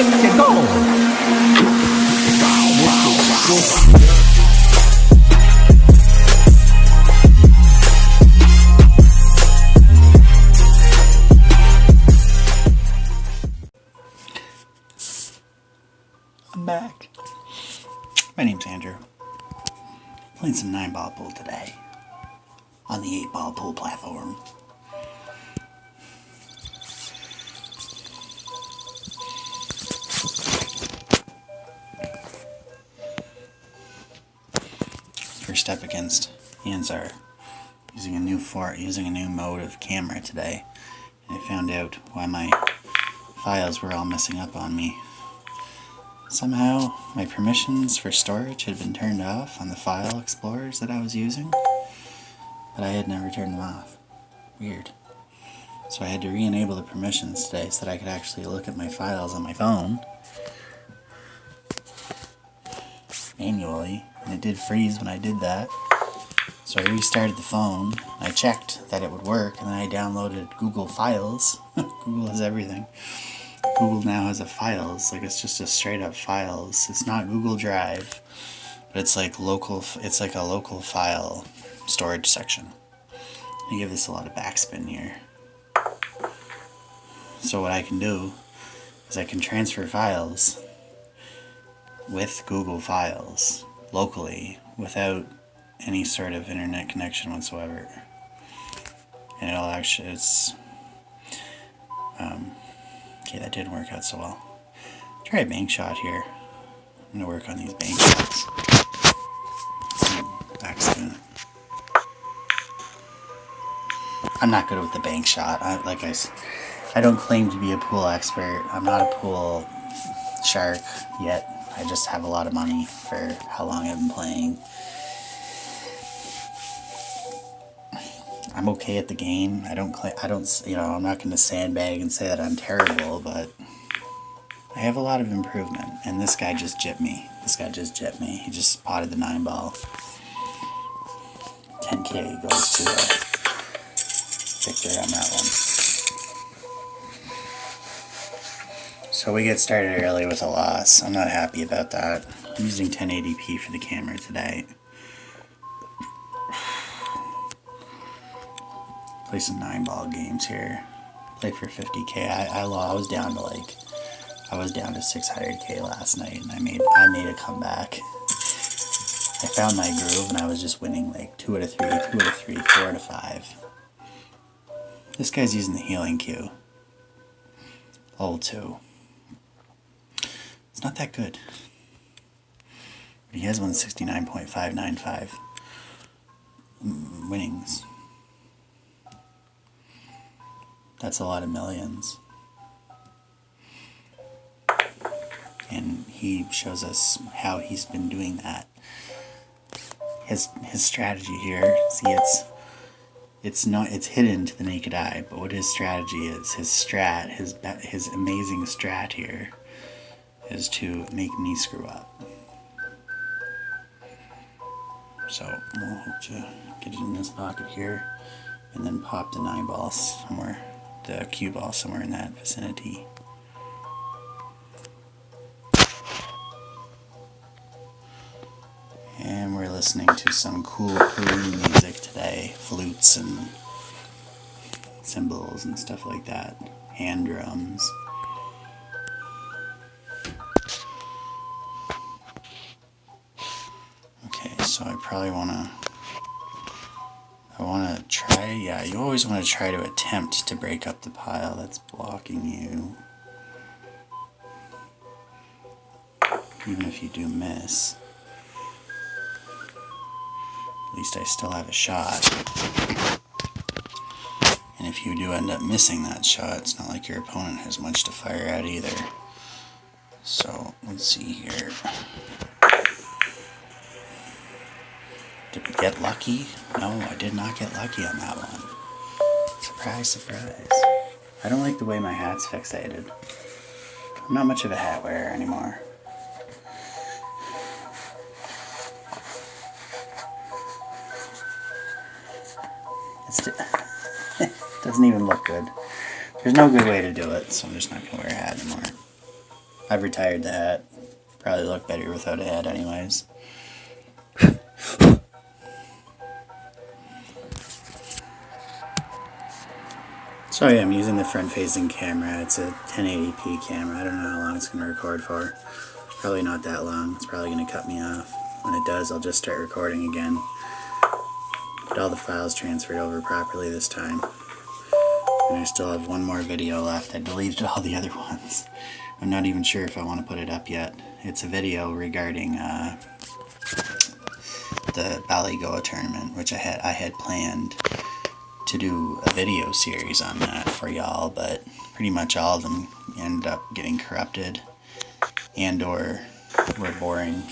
to go. I'm back. My name's Andrew. Playing some 9-ball pool today on the 8-ball pool platform. First up against Ansar, using a new mode of camera today, and I found out why my files were all messing up on me. Somehow my permissions for storage had been turned off on the file explorers that I was using, but I had never turned them off. Weird. So I had to re-enable the permissions today so that I could actually look at my files on my phone manually, and it did freeze when I did that. So I restarted the phone, I checked that it would work, and then I downloaded Google Files. Google has everything. Google now has a files, like it's just a straight up files. It's not Google Drive, but it's like local. It's like a local file storage section. I give this a lot of backspin here. So what I can do is I can transfer files with Google Files locally without any sort of internet connection whatsoever, and it'll actually okay, that didn't work out so well. Try a bank shot here. I'm gonna work on these bank shots. Backspin. I'm not good with the bank shot. I don't claim to be a pool expert. I'm not a pool shark yet. I just have a lot of money for how long I've been playing. I'm okay at the game. I'm not going to sandbag and say that I'm terrible, but I have a lot of improvement. And this guy just jipped me. He just spotted the 9-ball. 10K goes to Victor on that one. So we get started early with a loss. I'm not happy about that. I'm using 1080p for the camera today. Play some 9-ball games here. Play for 50K. I was down to 600K last night, and I made a comeback. I found my groove, and I was just winning like 2 out of 3, 2 out of 3, 4 out of 5. This guy's using the healing Q. Level 2. It's not that good. But he has 169.595 winnings. That's a lot of millions. And he shows us how he's been doing that. His strategy here, see, it's hidden to the naked eye, but what his strategy is, his amazing strat here is to make me screw up. So we'll hope to get it in this pocket here, and then pop the 9-ball somewhere. The cue ball somewhere in that vicinity. And we're listening to some cool Peru music today. Flutes and cymbals and stuff like that. Hand drums. Okay, so I probably want to try, yeah, you always want to try to attempt to break up the pile that's blocking you. Even if you do miss. At least I still have a shot. And if you do end up missing that shot, it's not like your opponent has much to fire at either. So, let's see here. Did we get lucky? No, I did not get lucky on that one. Surprise, surprise. I don't like the way my hat's fixated. I'm not much of a hat wearer anymore. It doesn't even look good. There's no good way to do it, so I'm just not going to wear a hat anymore. I've retired the hat. Probably look better without a hat anyways. So yeah, I'm using the front-facing camera. It's a 1080p camera. I don't know how long it's going to record for. Probably not that long. It's probably going to cut me off. When it does, I'll just start recording again. Get all the files transferred over properly this time. And I still have one more video left. I deleted all the other ones. I'm not even sure if I want to put it up yet. It's a video regarding the 𝓷𝓫𝓬𝓬 tournament, which I had planned to do a video series on that for y'all, but pretty much all of them ended up getting corrupted and or were boring.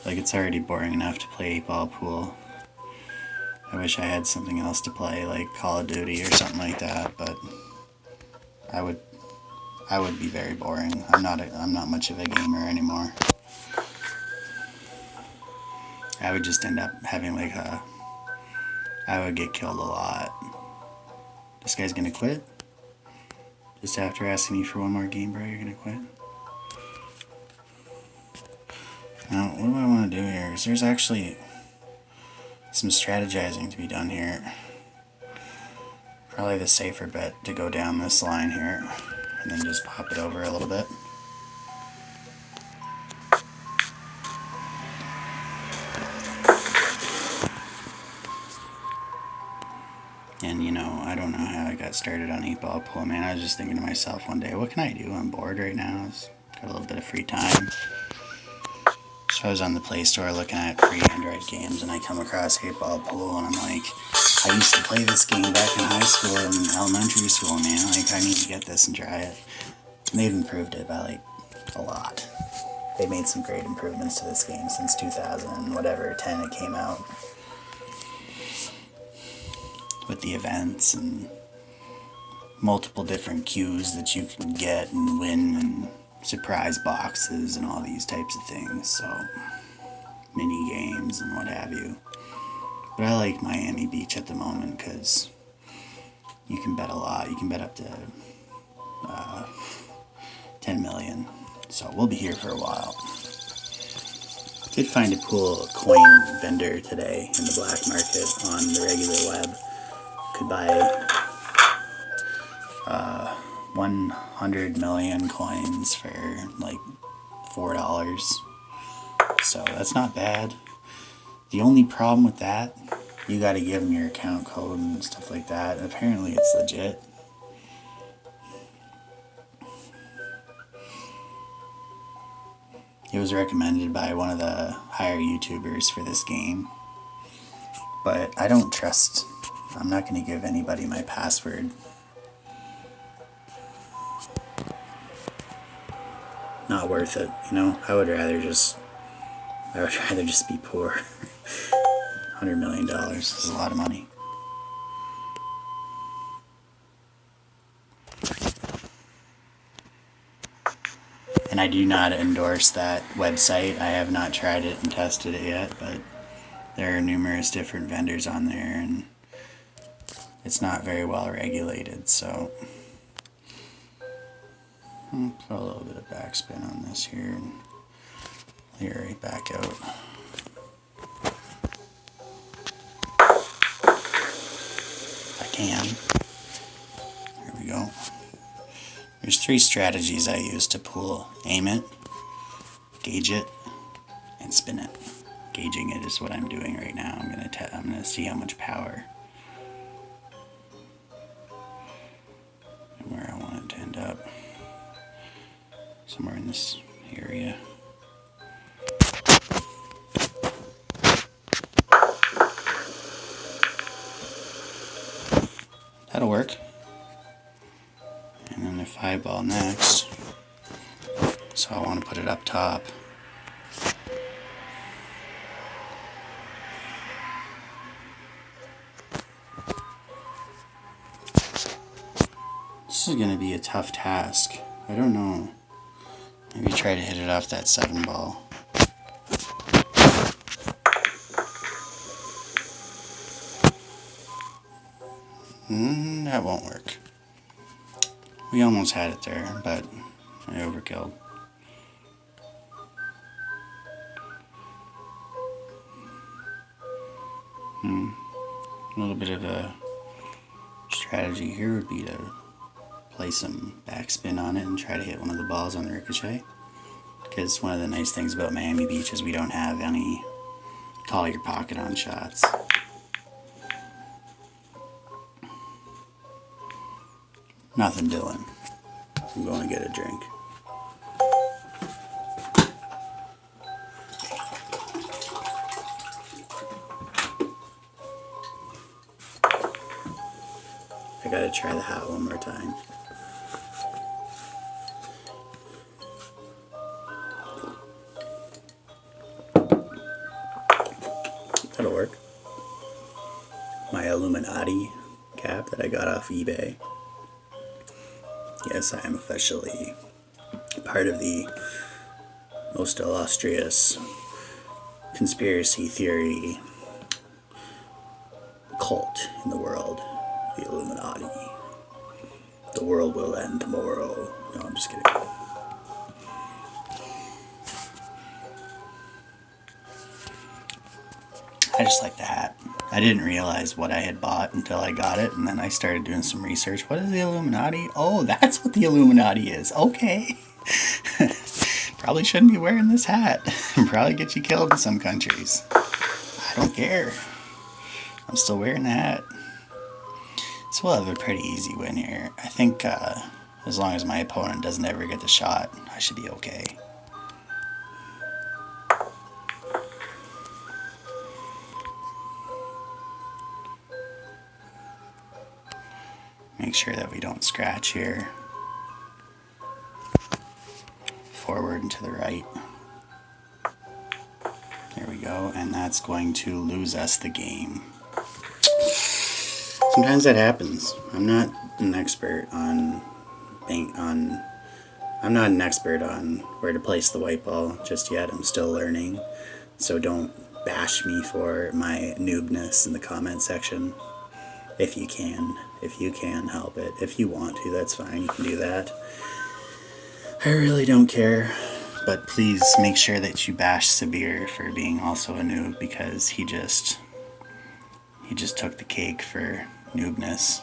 Like, it's already boring enough to play 8-ball pool. I wish I had something else to play, like Call of Duty or something like that, but I would be very boring. I'm not much of a gamer anymore. I would just end up having like I would get killed a lot. This guy's gonna quit? Just after asking me for one more game, bro, you're gonna quit? Now, what do I want to do here? Because there's actually some strategizing to be done here. Probably the safer bet to go down this line here and then just pop it over a little bit. And you know, I don't know how I got started on 8-ball pool, man. I was just thinking to myself one day, what can I do? I'm bored right now. I've got a little bit of free time. So I was on the Play Store looking at free Android games, and I come across 8-ball pool, and I'm like, I used to play this game back in high school and elementary school, man. Like, I need to get this and try it. And they've improved it by like a lot. They made some great improvements to this game since 2000 and whatever 10 it came out. With the events and multiple different cues that you can get and win and surprise boxes and all these types of things, so mini games and what have you. But I like Miami Beach at the moment because you can bet a lot. You can bet up to 10 million. So we'll be here for a while. Did find a cool coin vendor today in the black market on the regular web. Could buy 100 million coins for like $4. So that's not bad. The only problem with that, you gotta give them your account code and stuff like that. Apparently it's legit. It was recommended by one of the higher YouTubers for this game. But I don't trust. I'm not going to give anybody my password. Not worth it, you know? I would rather just be poor. $100 million is a lot of money. And I do not endorse that website. I have not tried it and tested it yet, but there are numerous different vendors on there, and it's not very well regulated, so I'll put a little bit of backspin on this here and lay it right back out. If I can. There we go. There's 3 strategies I use to pool. Aim it, gauge it, and spin it. Gauging it is what I'm doing right now. I'm gonna see how much power and where I want it to end up. Somewhere in this area. That'll work. And then the 5-ball next. So I want to put it up top. This is going to be a tough task. I don't know. Maybe try to hit it off that 7-ball. That won't work. We almost had it there, but I overkilled. A little bit of a strategy here would be to play some backspin on it and try to hit one of the balls on the ricochet. Because one of the nice things about Miami Beach is we don't have any call your pocket on shots. Nothing doing. I'm going to get a drink. I gotta try the hat one more time. That'll work. My Illuminati cap that I got off eBay. Yes, I am officially part of the most illustrious conspiracy theory cult in the world, the Illuminati. The world will end tomorrow. No, I'm just kidding. I just like the hat. I didn't realize what I had bought until I got it, and then I started doing some research. What is the Illuminati? Oh, that's what the Illuminati is. Okay. Probably shouldn't be wearing this hat. Probably get you killed in some countries. I don't care. I'm still wearing the hat. So we'll have a pretty easy win here. I think as long as my opponent doesn't ever get the shot, I should be okay. Make sure that we don't scratch here. Forward and to the right. There we go, and that's going to lose us the game. Sometimes that happens. I'm not an expert on where to place the white ball just yet. I'm still learning, so don't bash me for my noobness in the comment section. If you can help it. If you want to, that's fine. You can do that. I really don't care. But please make sure that you bash Sabir for being also a noob, because he just took the cake for noobness.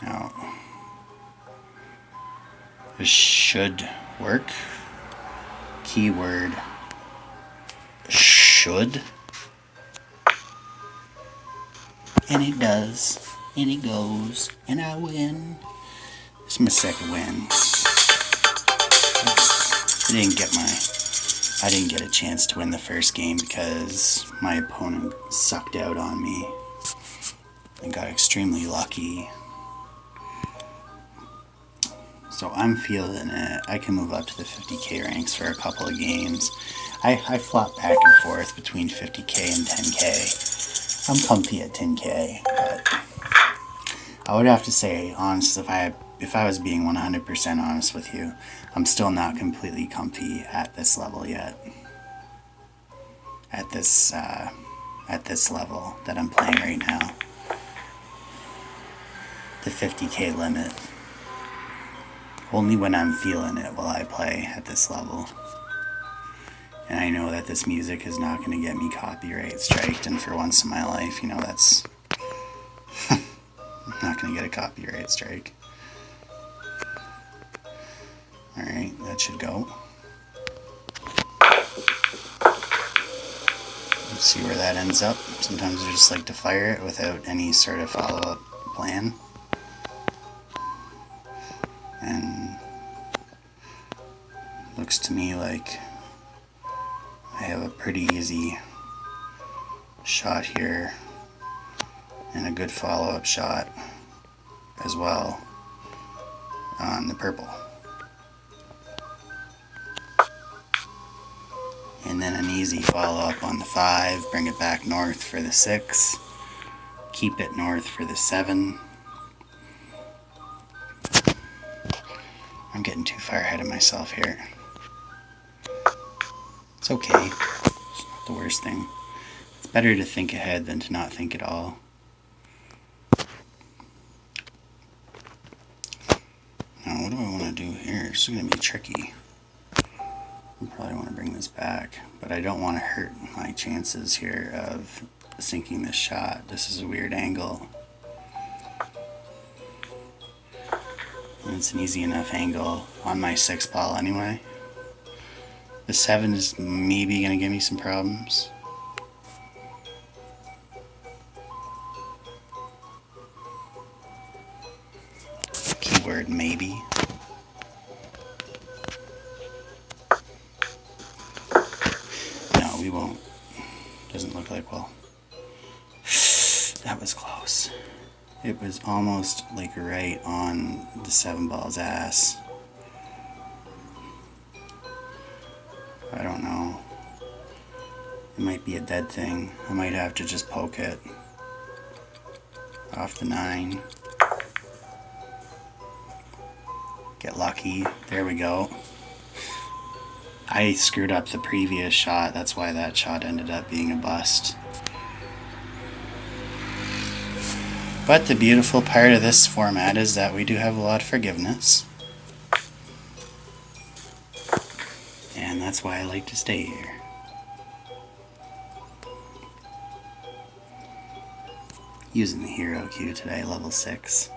Now, this should work. Keyword should. And it does. And it goes. And I win. This is my second win. I didn't get a chance to win the first game because my opponent sucked out on me and got extremely lucky. So I'm feeling it. I can move up to the 50k ranks for a couple of games. I flop back and forth between 50k and 10k. I'm comfy at 10k, but I would have to say, honest, if I was being 100% honest with you, I'm still not completely comfy at this level yet. At this level that I'm playing right now. The 50k limit. Only when I'm feeling it will I play at this level. And I know that this music is not going to get me copyright striked, and for once in my life, you know, that's... I'm not going to get a copyright strike. Alright, that should go. Let's see where that ends up. Sometimes I just like to fire it without any sort of follow-up plan. And looks to me like I have a pretty easy shot here and a good follow-up shot as well on the purple. And then an easy follow-up on the 5, bring it back north for the 6, keep it north for the 7. I'm getting too far ahead of myself here. It's okay. It's not the worst thing. It's better to think ahead than to not think at all. Now, what do I want to do here? This is going to be tricky. I probably want to bring this back, but I don't want to hurt my chances here of sinking this shot. This is a weird angle. And it's an easy enough angle on my 6 ball anyway. The 7 is maybe going to give me some problems. Keyword maybe. No, we won't. Doesn't look like well. That was close. It was almost like right on the 7 ball's ass. I don't know. It might be a dead thing. I might have to just poke it off the 9. Get lucky. There we go. I screwed up the previous shot. That's why that shot ended up being a bust. But the beautiful part of this format is that we do have a lot of forgiveness. And that's why I like to stay here. Using the hero cue today, level 6.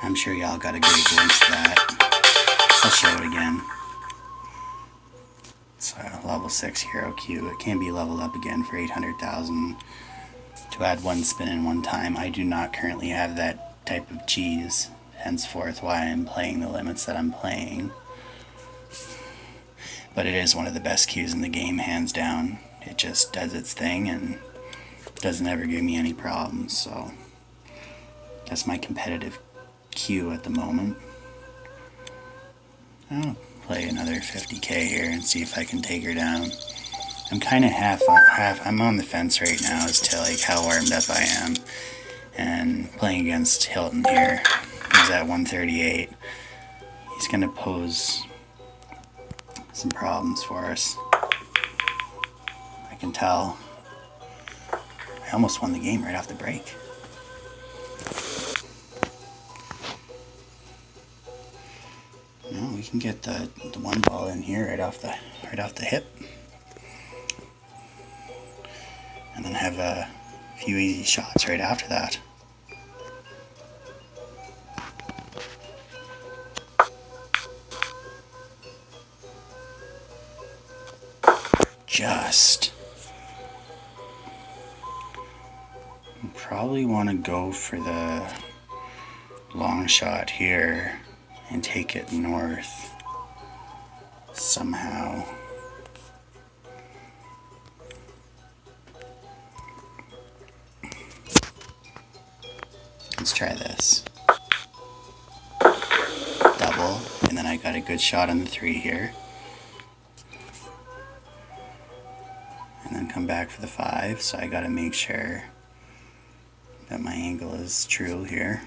I'm sure y'all got a great glimpse of that. I'll show it again. It's a level 6 hero cue. It can be leveled up again for 800,000 to add 1 spin in 1 time. I do not currently have that type of cheese, henceforth why I'm playing the limits that I'm playing. But it is one of the best cues in the game, hands down. It just does its thing and doesn't ever give me any problems, so that's my competitive cue at the moment. I'll play another 50k here and see if I can take her down. I'm kind of I'm on the fence right now as to like how warmed up I am. And playing against Hilton here, he's at 138. He's going to pose some problems for us. I can tell. I almost won the game right off the break. No, we can get the 1 ball in here right off the hip. And then have a few easy shots right after that. Just. Probably want to go for the long shot here and take it north somehow. Let's try this. Double, and then I got a good shot on the 3 here. And then come back for the 5, so I gotta make sure that my angle is true here.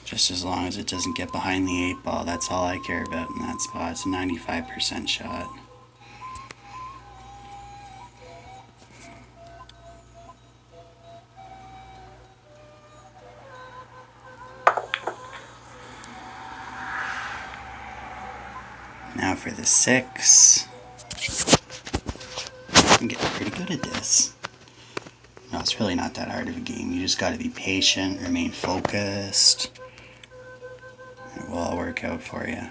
Just as long as it doesn't get behind the 8 ball, that's all I care about in that spot. It's a 95% shot. Now for the 6. I'm getting pretty good at this. No, it's really not that hard of a game. You just gotta be patient, remain focused. It will all work out for you.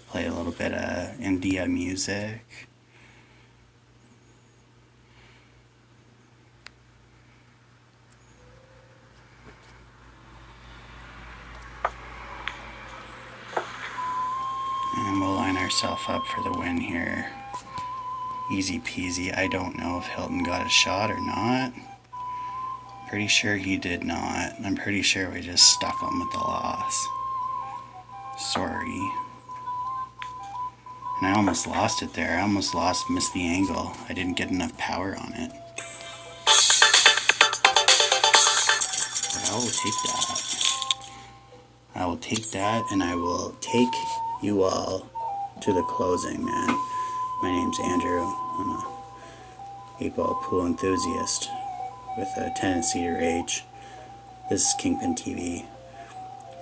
Play a little bit of India music. And we'll line ourselves up for the win here. Easy peasy. I don't know if Hilton got a shot or not. Pretty sure he did not. I'm pretty sure we just stuck him with the loss. Sorry. And I almost lost it there. I almost missed the angle. I didn't get enough power on it. take that. I will take that, and I will take you all to the closing, man. My name's Andrew. I'm a 8-ball pool enthusiast with a tendency to rage. This is Kingpin TV.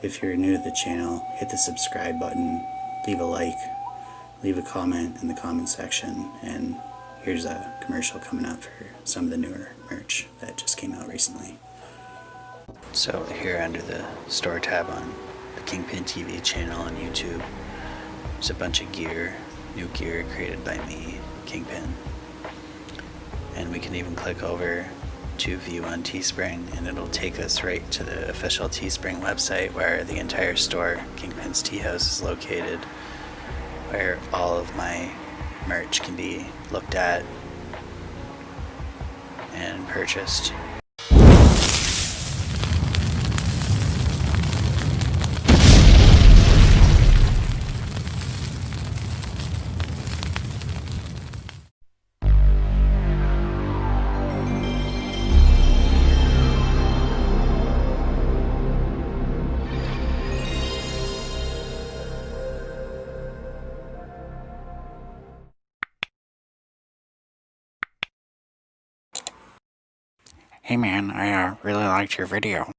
If you're new to the channel, hit the subscribe button, leave a like, leave a comment in the comment section, and here's a commercial coming up for some of the newer merch that just came out recently. So here under the store tab on the Kingpin TV channel on YouTube, there's a bunch of gear, new gear created by me, Kingpin. And we can even click over to view on Teespring, and it'll take us right to the official Teespring website where the entire store, Kingpin's Tea House, is located, where all of my merch can be looked at and purchased. Hey man, I really liked your video.